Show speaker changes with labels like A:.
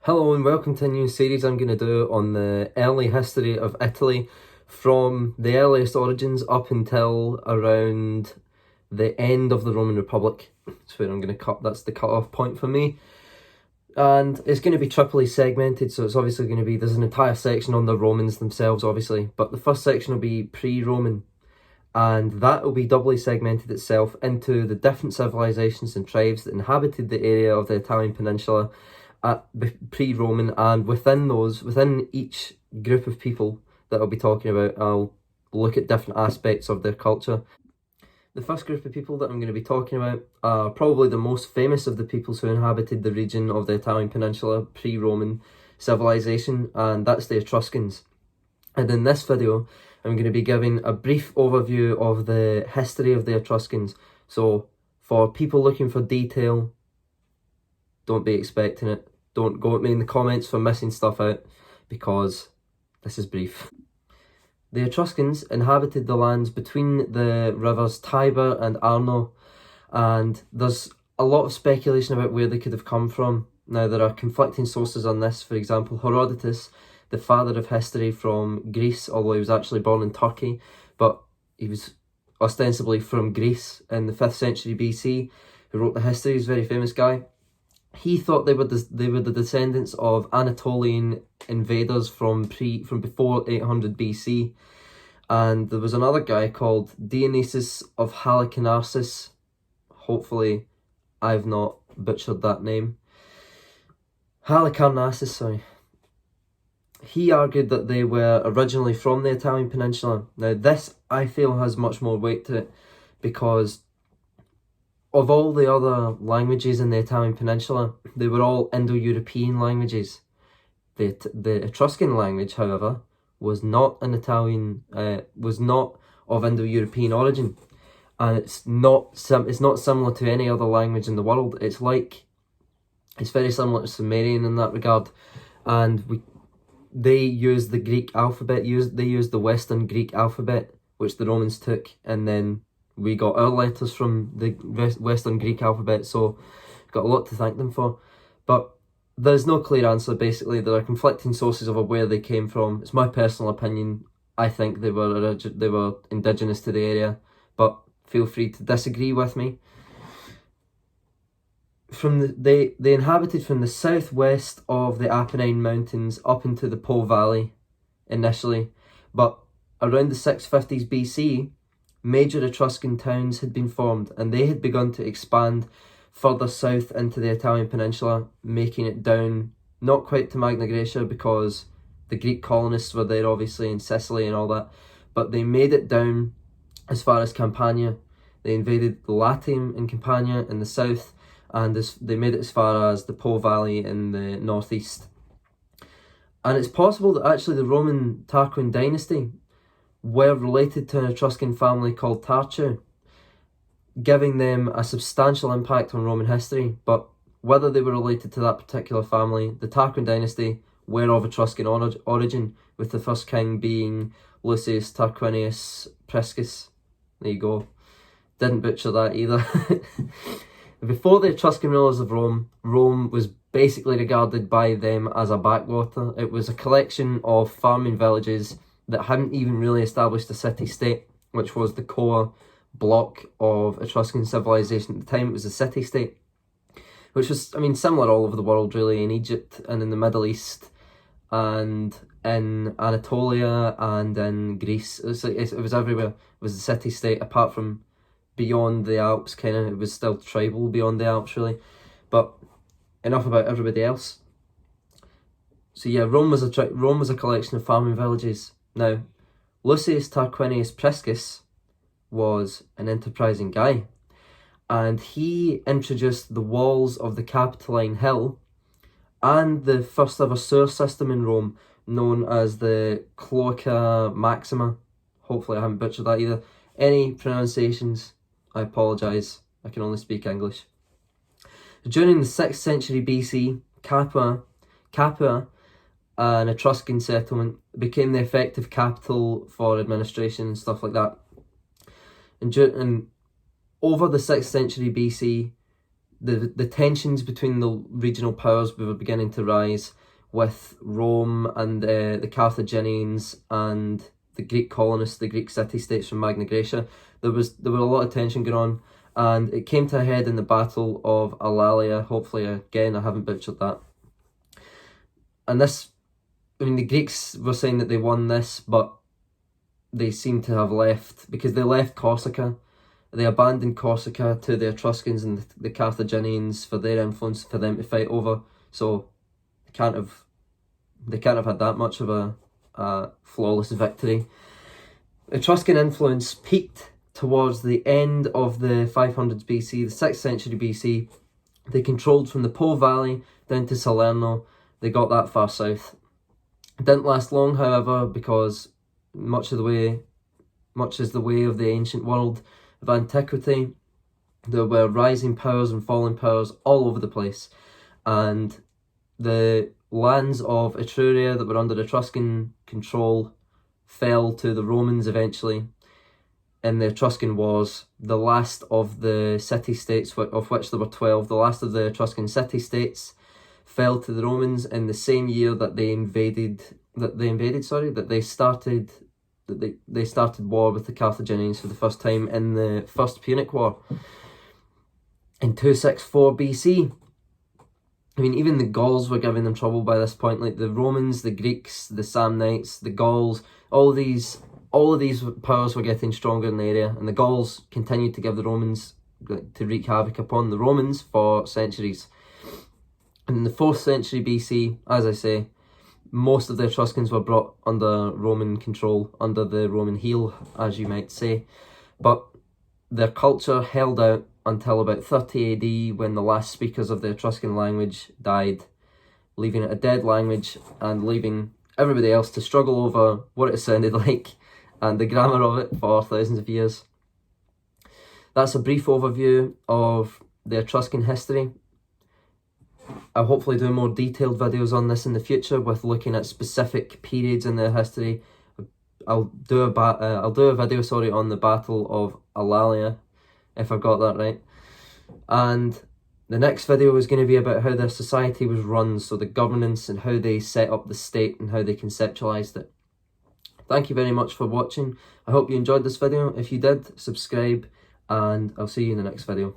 A: Hello and welcome to a new series I'm going to do on the early history of Italy from the earliest origins up until around the end of the Roman Republic. That's where I'm going to that's the cut-off point for me. And it's going to be triply segmented, so it's obviously going to be, there's an entire section on the Romans themselves obviously, but the first section will be pre-Roman, and that will be doubly segmented itself into the different civilizations and tribes that inhabited the area of the Italian peninsula at pre-Roman, and within each group of people that I'll be talking about, I'll look at different aspects of their culture. The first group of people that I'm going to be talking about are probably the most famous of the peoples who inhabited the region of the Italian peninsula pre-Roman civilization, and that's the Etruscans. And in this video, I'm going to be giving a brief overview of the history of the Etruscans. So for people looking for detail, don't be expecting it. Don't go at me in the comments for missing stuff out, because this is brief. The Etruscans inhabited the lands between the rivers Tiber and Arno, and there's a lot of speculation about where they could have come from. Now, there are conflicting sources on this. For example, Herodotus, the father of history from Greece, although he was actually born in Turkey, but he was ostensibly from Greece in the 5th century BC, who wrote the history. He's a very famous guy. He thought they were the descendants of Anatolian invaders from before 800 BC. And there was another guy called Dionysius of Halicarnassus. Hopefully I've not butchered that name. Halicarnassus, sorry. He argued that they were originally from the Italian peninsula. Now this, I feel, has much more weight to it, because of all the other languages in the Italian peninsula, they were all Indo-European languages. The Etruscan language, however, was not of Indo-European origin, and it's not similar to any other language in the world. It's very similar to Sumerian in that regard, and they used the Greek alphabet. They used the Western Greek alphabet, which the Romans took, and then we got our letters from the Western Greek alphabet, so got a lot to thank them for. But there's no clear answer. Basically, there are conflicting sources of where they came from. It's my personal opinion. I think they were indigenous to the area, but feel free to disagree with me. They inhabited from the southwest of the Apennine Mountains up into the Po Valley initially, but around the 650s BC, major Etruscan towns had been formed, and they had begun to expand further south into the Italian peninsula, making it down, not quite to Magna Graecia, because the Greek colonists were there obviously in Sicily and all that, but they made it down as far as Campania. They invaded Latium and Campania in the south, and they made it as far as the Po Valley in the northeast. And it's possible that actually the Roman Tackman Dynasty were related to an Etruscan family called Tarchu, giving them a substantial impact on Roman history. But whether they were related to that particular family, the Tackman Dynasty were of Etruscan origin, with the first king being Lucius Tarquinius Priscus. There you go. Didn't butcher that either. Before the Etruscan rulers of Rome, Rome was basically regarded by them as a backwater. It was a collection of farming villages that hadn't even really established a city-state, which was the core block of Etruscan civilization. At the time, it was a city-state, which was, similar all over the world, really, in Egypt and in the Middle East and in Anatolia and in Greece. It was everywhere. It was a city-state, apart from beyond the Alps, kind of. It was still tribal beyond the Alps, really. But enough about everybody else. So yeah, Rome was a collection of farming villages. Now, Lucius Tarquinius Priscus was an enterprising guy, and he introduced the walls of the Capitoline Hill and the first ever sewer system in Rome, known as the Cloaca Maxima. Hopefully I haven't butchered that either. Any pronunciations, I apologise, I can only speak English. During the 6th century BC, Capua, an Etruscan settlement, became the effective capital for administration and stuff like that. And over the 6th century BC, the tensions between the regional powers were beginning to rise, with Rome and the Carthaginians and the Greek colonists, the Greek city-states from Magna Graecia. There were a lot of tension going on, and it came to a head in the Battle of Alalia. Hopefully, again, I haven't butchered that. And this, I mean, the Greeks were saying that they won this, but they seem to have left, because they left Corsica. They abandoned Corsica to the Etruscans and the Carthaginians for their influence, for them to fight over. So they can't have had that much of a flawless victory. Etruscan influence peaked towards the end of the 500s BC, the 6th century BC. They controlled from the Po Valley down to Salerno. They got that far south. It didn't last long, however, because much is the way of the ancient world of antiquity. There were rising powers and falling powers all over the place, and the lands of Etruria that were under Etruscan control fell to the Romans eventually in the Etruscan Wars. The last of the city-states, of which there were 12, the last of the Etruscan city-states fell to the Romans in the same year that they started war with the Carthaginians for the first time in the First Punic War in 264 BC. I mean, even the Gauls were giving them trouble by this point. Like the Romans, the Greeks, the Samnites, the Gauls, all of these powers were getting stronger in the area, and the Gauls continued to give the Romans, to wreak havoc upon the Romans for centuries. And in the 4th century BC, as I say, most of the Etruscans were brought under Roman control, under the Roman heel, as you might say. But their culture held out until about 30 AD, when the last speakers of the Etruscan language died, leaving it a dead language and leaving everybody else to struggle over what it sounded like and the grammar of it for thousands of years. That's a brief overview of the Etruscan history. I'll hopefully do more detailed videos on this in the future, with looking at specific periods in their history. I'll do a video on the Battle of Alalia, if I've got that right. And the next video is going to be about how their society was run, so the governance and how they set up the state and how they conceptualized it. Thank you very much for watching. I hope you enjoyed this video. If you did, subscribe, and I'll see you in the next video.